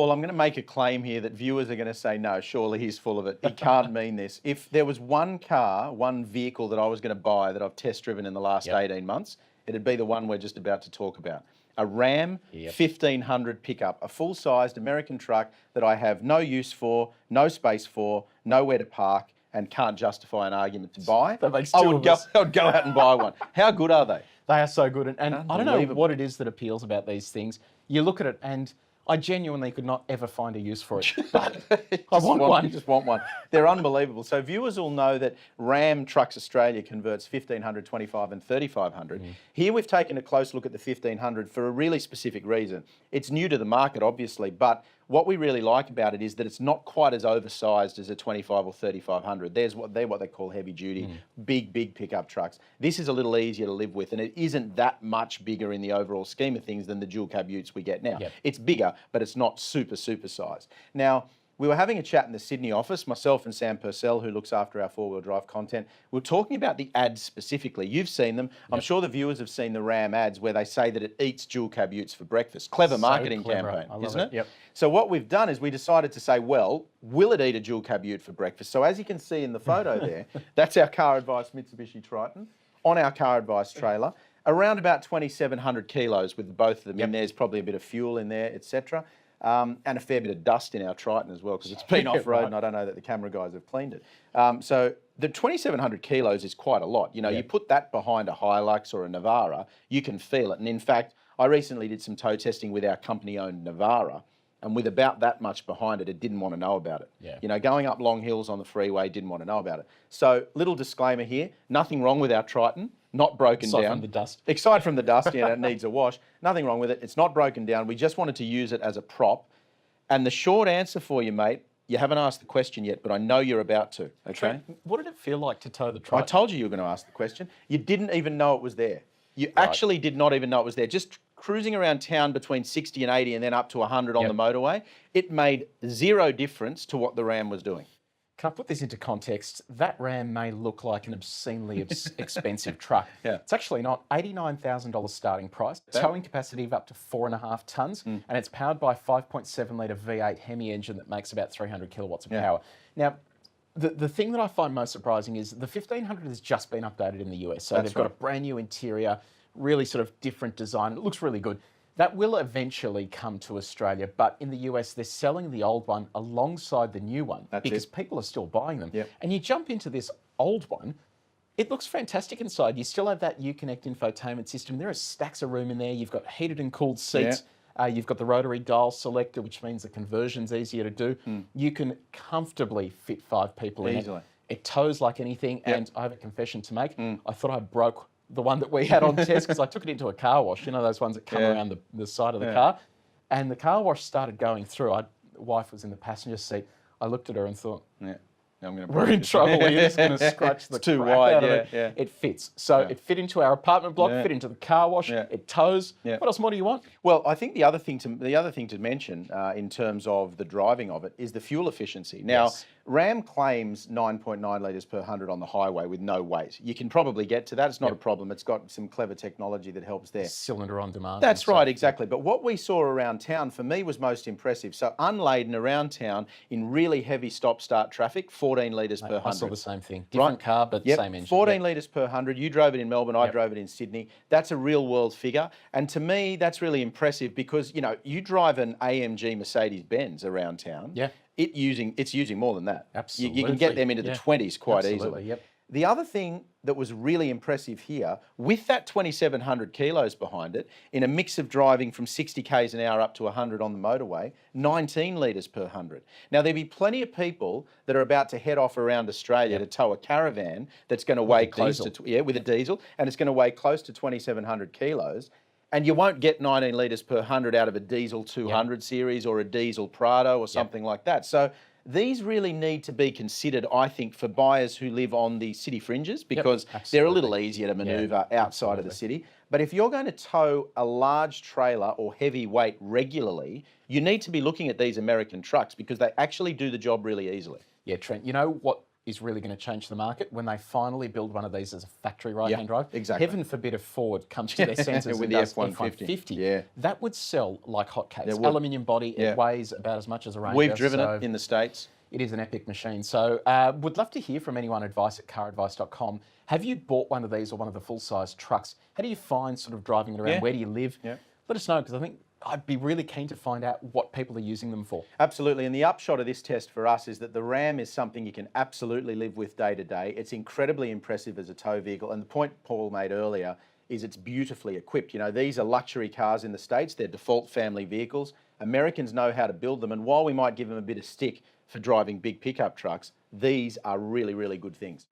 Paul, I'm going to make a claim here that viewers are going to say, no, surely he's full of it. He can't mean this. If there was one vehicle that I was going to buy that I've test driven in the last 18 months, it'd be the one we're just about to talk about. A Ram 1500 pickup, a full-sized American truck that I have no use for, no space for, nowhere to park, and can't justify an argument to buy. That makes I would go out and buy one. How good are they? They are so good. And I don't know what it is that appeals about these things. You look at it and I genuinely could not ever find a use for it. But I want one. You just want one. They're unbelievable. So viewers will know that Ram Trucks Australia converts 1500, 25 and 3500. Here we've taken a close look at the 1500 for a really specific reason. It's new to the market, obviously, but what we really like about it is that it's not quite as oversized as a 25 or 3500. They're what they call heavy duty, big pickup trucks. This is a little easier to live with, and it isn't that much bigger in the overall scheme of things than the dual cab utes we get now. It's bigger, but it's not super sized. Now, we were having a chat in the Sydney office, myself and Sam Purcell, who looks after our four-wheel drive content. We were talking about the ads specifically. You've seen them. I'm sure the viewers have seen the Ram ads where they say that it eats dual cab utes for breakfast. Clever marketing campaign, isn't it? Yep. So what we've done is we decided to say, well, will it eat a dual cab ute for breakfast? So as you can see in the photo there, that's our CarAdvice Mitsubishi Triton on our CarAdvice trailer. Around about 2,700 kilos with both of them in there. There's probably a bit of fuel in there, etc. And a fair bit of dust in our Triton as well, because it's been off-road and I don't know that the camera guys have cleaned it. So the 2,700 kilos is quite a lot. You know, you put that behind a Hilux or a Navara, you can feel it. And in fact, I recently did some tow testing with our company-owned Navara, and with about that much behind it, it didn't want to know about it. You know, going up long hills on the freeway, didn't want to know about it. So little disclaimer here, nothing wrong with our Triton. Not broken down. Aside from the dust. Aside from the dust, it needs a wash. Nothing wrong with it. It's not broken down. We just wanted to use it as a prop. And the short answer for you, mate, you haven't asked the question yet, but I know you're about to, okay? What did it feel like to tow the Triton? I told you were going to ask the question. You didn't even know it was there. You actually did not even know it was there. Just cruising around town between 60 and 80 and then up to 100 on the motorway, it made zero difference to what the Ram was doing. Can I put this into context? That Ram may look like an obscenely expensive truck. It's actually not. $89,000 starting price, towing capacity of up to 4.5 tonnes, and it's powered by a 5.7 litre V8 Hemi engine that makes about 300 kilowatts of power. Now, the thing that I find most surprising is the 1500 has just been updated in the US. So they've got a brand new interior, really sort of different design. It looks really good. That will eventually come to Australia, but in the US, they're selling the old one alongside the new one because people are still buying them. And you jump into this old one, it looks fantastic inside. You still have that Uconnect infotainment system. There are stacks of room in there. You've got heated and cooled seats. You've got the rotary dial selector, which means the conversion's easier to do. You can comfortably fit 5 people in it. It tows like anything, and I have a confession to make. I thought I broke the one that we had on test because I took it into a car wash, you know, those ones that come around the side of the car. And the car wash started going through. The wife was in the passenger seat. I looked at her and thought, we're in trouble. You're just going to scratch the too crap wide. out of it. It fits. So it fit into our apartment block, fit into the car wash. It tows. What else more do you want? Well, I think the other thing to mention in terms of the driving of it is the fuel efficiency. Now, Ram claims 9.9 litres per 100 on the highway with no weight. You can probably get to that. It's not a problem. It's got some clever technology that helps there. Cylinder on demand. That's right, exactly. But what we saw around town, for me, was most impressive. So unladen around town in really heavy stop-start traffic, 14 litres per 100. I saw the same thing. Different car, but same engine. 14 litres per 100. You drove it in Melbourne, I drove it in Sydney. That's a real-world figure. And to me, that's really impressive because, you know, you drive an AMG Mercedes-Benz around town. It's using more than that. Absolutely. You can get them into the 20s quite easily. The other thing that was really impressive here, with that 2,700 kilos behind it, in a mix of driving from 60 k's an hour up to 100 on the motorway, 19 litres per 100. Now, there'll be plenty of people that are about to head off around Australia to tow a caravan that's going to weigh close to, with a diesel, and it's going to weigh close to 2,700 kilos. And you won't get 19 litres per 100 out of a diesel 200 series or a diesel Prado or something like that. So these really need to be considered, I think, for buyers who live on the city fringes because they're a little easier to manoeuvre outside of the city. But if you're going to tow a large trailer or heavy weight regularly, you need to be looking at these American trucks because they actually do the job really easily. Yeah, Trent, you know what is really going to change the market when they finally build one of these as a factory right-hand drive. Exactly. Heaven forbid if Ford comes to their senses With and the does F-150. F-150. Yeah. That would sell like hotcakes. It would. Aluminium body, it weighs about as much as a Ranger. We've driven so it in the States. it is an epic machine. So would love to hear from anyone, advice@caradvice.com. Have you bought one of these or one of the full-size trucks? How do you find sort of driving it around? Yeah. Where do you live? Yeah. Let us know, because I think I'd be really keen to find out what people are using them for. Absolutely, and the upshot of this test for us is that the Ram is something you can absolutely live with day to day. It's incredibly impressive as a tow vehicle, and the point Paul made earlier is it's beautifully equipped. You know, these are luxury cars in the States, they're default family vehicles. Americans know how to build them, and while we might give them a bit of stick for driving big pickup trucks, these are really, really good things.